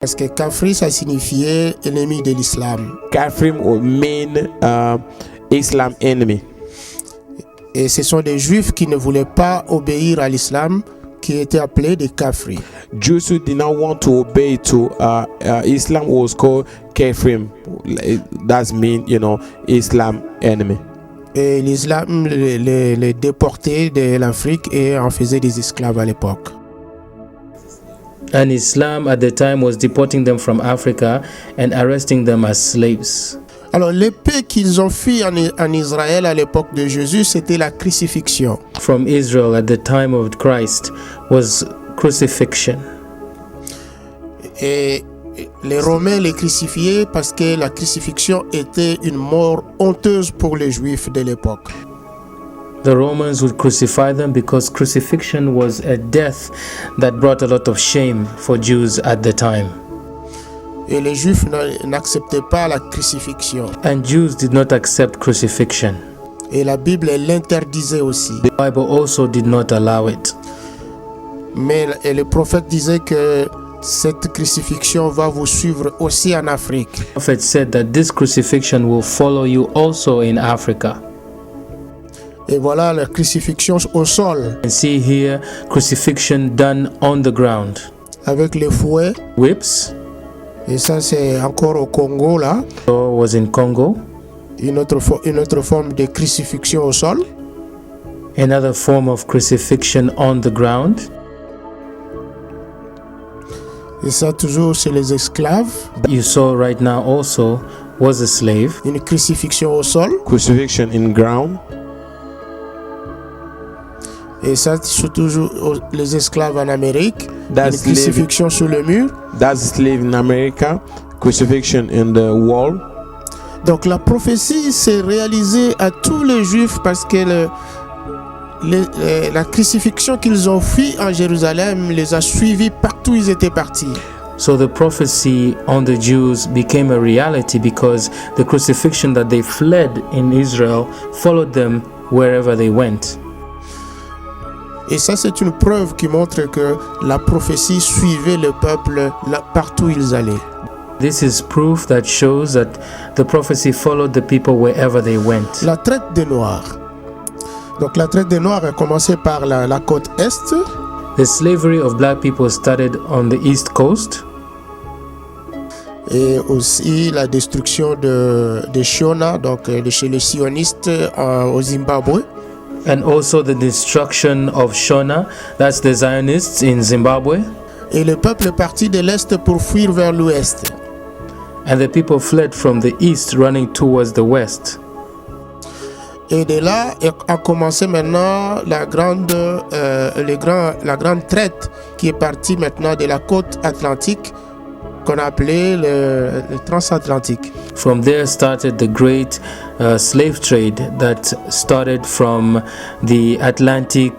Parce que Kafri, ça signifiait ennemi de l'islam. Kafrim mean Islam enemy. Et ce sont des Juifs qui ne voulaient pas obéir à l'islam, qui étaient appelés des Kafri. Jews who did not want to obey to Islam was called Kafrim. That mean, Islam enemy. Et l'islam les déportait de l'Afrique et en faisait des esclaves à l'époque. And Islam at the time was deporting them from Africa and arresting them as slaves. Alors l'épée qu'ils ont fui en Israël à l'époque de Jésus, c'était la crucifixion. From Israel at the time of Christ was crucifixion. Et les Romains les crucifiaient parce que la crucifixion était une mort honteuse pour les Juifs de l'époque. The Romans would crucify them because crucifixion was a death that brought a lot of shame for Jews at the time. Et les Juifs n'acceptaient pas la crucifixion. And Jews did not accept crucifixion. Et la Bible l'interdisait aussi. The Bible also did not allow it. Mais le prophète disait que cette crucifixion va vous suivre aussi en Afrique. The prophet said that this crucifixion will follow you also in Africa. Et voilà la crucifixion au sol. And see here crucifixion done on the ground. Avec les fouets. Whips. Et ça c'est encore au Congo là. So was in Congo. Une autre forme de crucifixion au sol. Another form of crucifixion on the ground. Et ça toujours c'est les esclaves. You saw right now also was a slave. Une crucifixion au sol. Crucifixion in ground. Et ça c'est toujours les esclaves en Amérique. That's une crucifixion sur le mur. That's slave in America. Crucifixion in the wall. Donc la prophétie s'est réalisée à tous les Juifs parce que la crucifixion qu'ils ont fui en Jérusalem les a suivis partout où ils étaient partis. So the prophecy on the Jews became a reality because the crucifixion that they fled in Israel followed them wherever they went. Et ça c'est une preuve qui montre que la prophétie suivait le peuple partout où ils allaient. This is proof that shows that the prophecy followed the people wherever they went. La traite des Noirs. Donc la traite des Noirs a commencé par la côte est. The slavery of black people started on the east coast. Et aussi la destruction de Shora, donc de chez les sionistes au Zimbabwe. And also the destruction of Shora, that's the Zionists in Zimbabwe. Et le peuple est parti de l'est pour fuir vers l'ouest. And the people fled from the east, running towards the west. Et de là a commencé maintenant la grande traite qui est partie maintenant de la côte atlantique qu'on a appelée le transatlantique. From there started the great slave trade that started from the Atlantic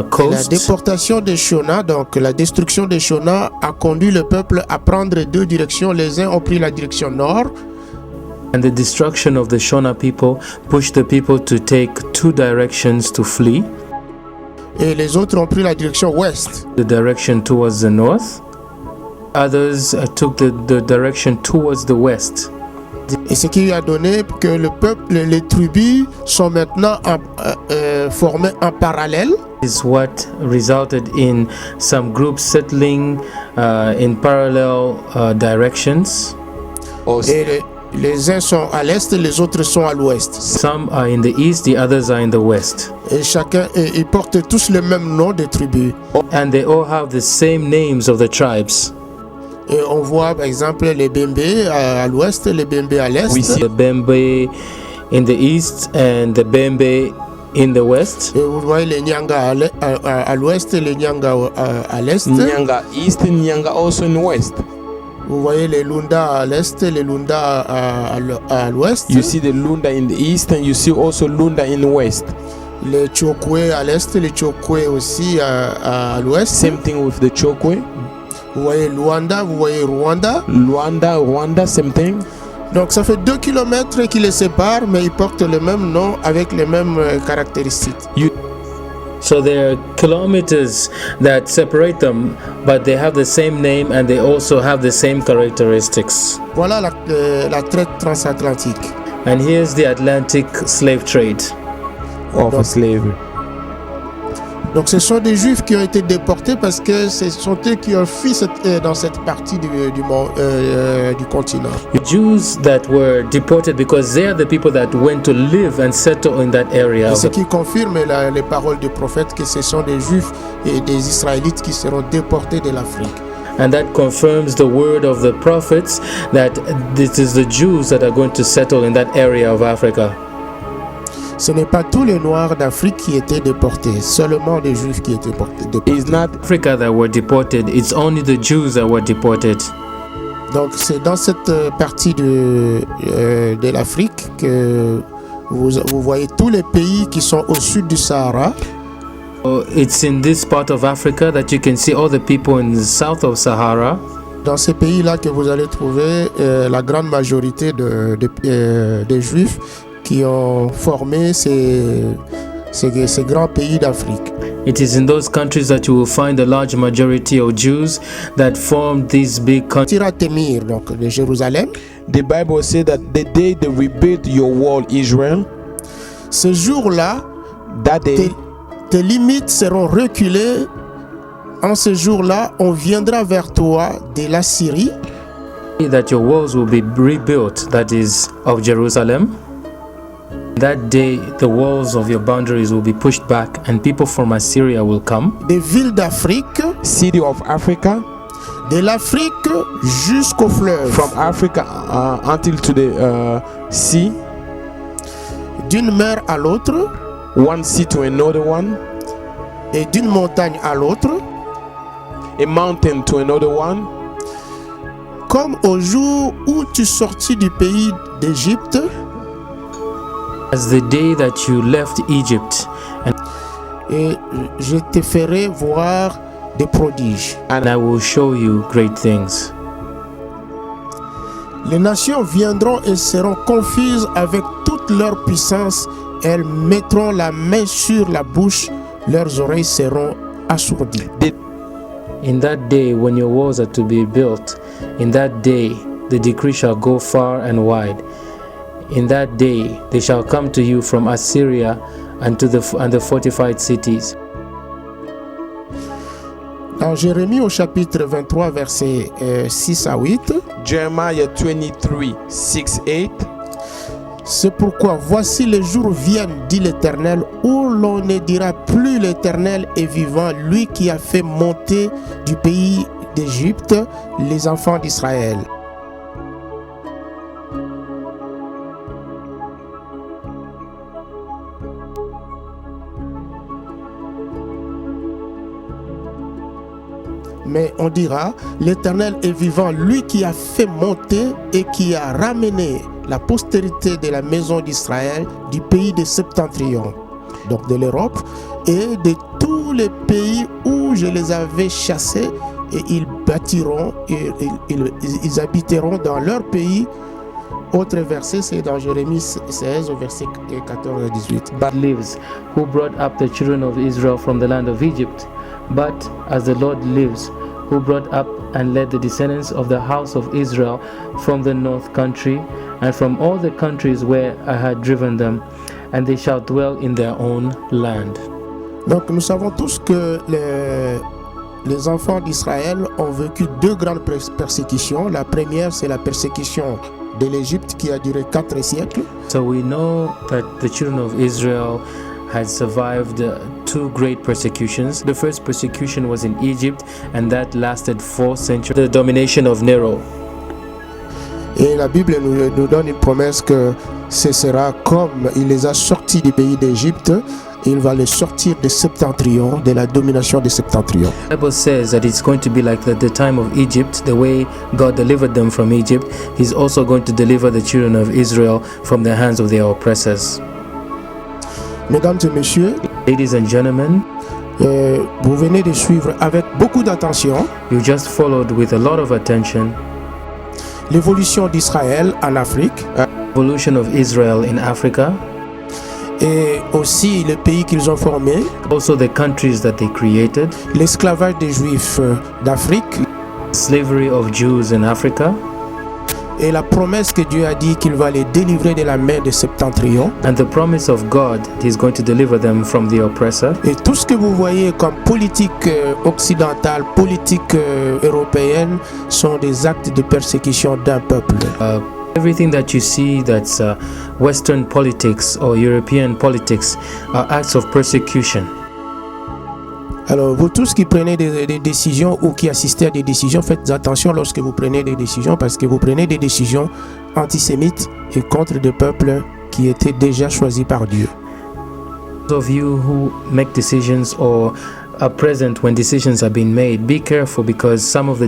coast. La déportation de Shora, donc la destruction de Shora, a conduit le peuple à prendre deux directions. Les uns ont pris la direction nord. And the destruction of the Shona people pushed the people to take two directions to flee. Et les autres ont pris la direction ouest. The direction towards the north. Others took the direction towards the west. Et ce qui a donné que le peuple, les tribus sont maintenant formées en parallèle. Is what resulted in some groups settling in parallel directions. Et les uns sont à l'est, les autres sont à l'ouest. Some are in the east, the others are in the west. Et ils portent tous le même nom de tribus. And they all have the same names of the tribes. Et on voit par exemple les Bembe à l'ouest, les Bembe à l'est. We see the Bembe in the east and the Bembe in the west. Et vous voyez les Nyanga à l'ouest et les Nyanga à l'est. Nyanga east and Nyanga also in west. Vous voyez les Lunda à l'est et les Lunda à l'ouest. You see the Lunda in the east and you see also Lunda in the west. Les Chokwe à l'est, les Chokwe aussi à l'ouest. Same thing with the Chokwe. Vous voyez Luanda, vous voyez Rwanda. Rwanda, same thing. Donc ça fait 2 kilomètres qui les séparent, mais ils portent le même nom avec les mêmes caractéristiques. So there are kilometers that separate them, but they have the same name and they also have the same characteristics. Voilà la traite transatlantique. And here's the Atlantic slave trade. Of slavery. Donc ce sont des Juifs qui ont été déportés parce que ce sont eux qui ont fui dans cette partie du continent. The Jews that were deported because they are the people that went to live and settle in that area. Et ce qui confirme les paroles du prophète que ce sont des Juifs et des Israélites qui seront déportés de l'Afrique. And that confirms the word of the prophets that this is the Jews that are going to settle in that area of Africa. Ce n'est pas tous les Noirs d'Afrique qui étaient déportés, seulement les Juifs qui étaient déportés. It's not Africa that were deported, it's only the Jews that were deported. Donc c'est dans cette partie de l'Afrique que vous voyez tous les pays qui sont au sud du Sahara. It's in this part of Africa that you can see all the people in the south of Sahara. Dans ces pays-là que vous allez trouver la grande majorité des Juifs qui ont formé ces grands pays d'Afrique. It is in those countries that you will find a large majority of Jews that formed these big countries. Donc de Jérusalem. The Bible says that the day they rebuilt your wall, Israel, ce jour-là, that day, tes limites seront reculées. En ce jour-là, on viendra vers toi de la Syrie. That your walls will be rebuilt, that is of Jerusalem. That day, the walls of your boundaries will be pushed back and people from Assyria will come. Des villes d'Afrique, city of Africa, de l'Afrique jusqu'au fleuve. From Africa until to the sea. D'une mer à l'autre. One sea to another one. Et d'une montagne à l'autre. A mountain to another one. Comme au jour où tu sortis du pays d'Égypte. As the day that you left Egypt. Et je te ferai voir des prodiges. And I will show you great things. Les nations viendront et seront confuses avec toute leur puissance. Elles mettront la main sur la bouche. Leurs oreilles seront assourdies. In that day when your walls are to be built, in that day the decree shall go far and wide. In that day they shall come to you from Assyria and the fortified cities. Dans Jérémie au chapitre 23 versets 6 à 8. Jeremiah 23, 6, 8. C'est pourquoi voici les jours viennent, dit l'Éternel, où l'on ne dira plus l'Éternel est vivant, lui qui a fait monter du pays d'Égypte les enfants d'Israël. Mais on dira, l'Éternel est vivant, lui qui a fait monter et qui a ramené la postérité de la maison d'Israël du pays de Septentrion, donc de l'Europe, et de tous les pays où je les avais chassés, et ils bâtiront, et ils habiteront dans leur pays. Autre verset, c'est dans Jérémie 16, au verset 14 à 18. But lives, who brought up the children of Israel from the land of Egypt. But as the Lord lives, who brought up and led the descendants of the house of Israel from the north country, and from all the countries where I had driven them, and they shall dwell in their own land. Donc nous savons tous que les enfants d'Israël ont vécu deux grandes persécutions. La première, c'est la persécution de l'Égypte qui a duré 4 siècles. So we know that the children of Israel had survived 2 great persecutions. The first persecution was in Egypt, and that lasted 4 centuries. The domination of Nero. Et la Bible nous donne une promesse que ce sera comme il les a sortis du pays d'Égypte, il va les sortir des septentrions, de la domination des septentrions. The Bible says that it's going to be like the time of Egypt, the way God delivered them from Egypt. He's also going to deliver the children of Israel from the hands of their oppressors. Mesdames et messieurs, ladies and gentlemen, vous venez de suivre avec beaucoup d'attention. You just followed with a lot of attention l'évolution d'Israël en Afrique. Evolution of Israel in Africa. et aussi le pays qu'ils ont formé, also the countries that they created, l'esclavage des Juifs d'Afrique slavery of Jews in Africa, et la promesse que Dieu a dit qu'il va les délivrer de la main de Septentrion. and the promise of God He's going to deliver them from the oppressor. Et tout ce que vous voyez comme politique occidentale, politique européenne sont des actes de persécution d'un peuple. Everything that you see that's Western politics or European politics are acts of persecution. Alors, vous tous qui prenez des décisions ou qui assistez à des décisions, faites attention lorsque vous prenez des décisions parce que vous prenez des décisions antisémites et contre des peuples qui étaient déjà choisis par Dieu. Those of you who make decisions or are present when decisions are being made, be careful because some of the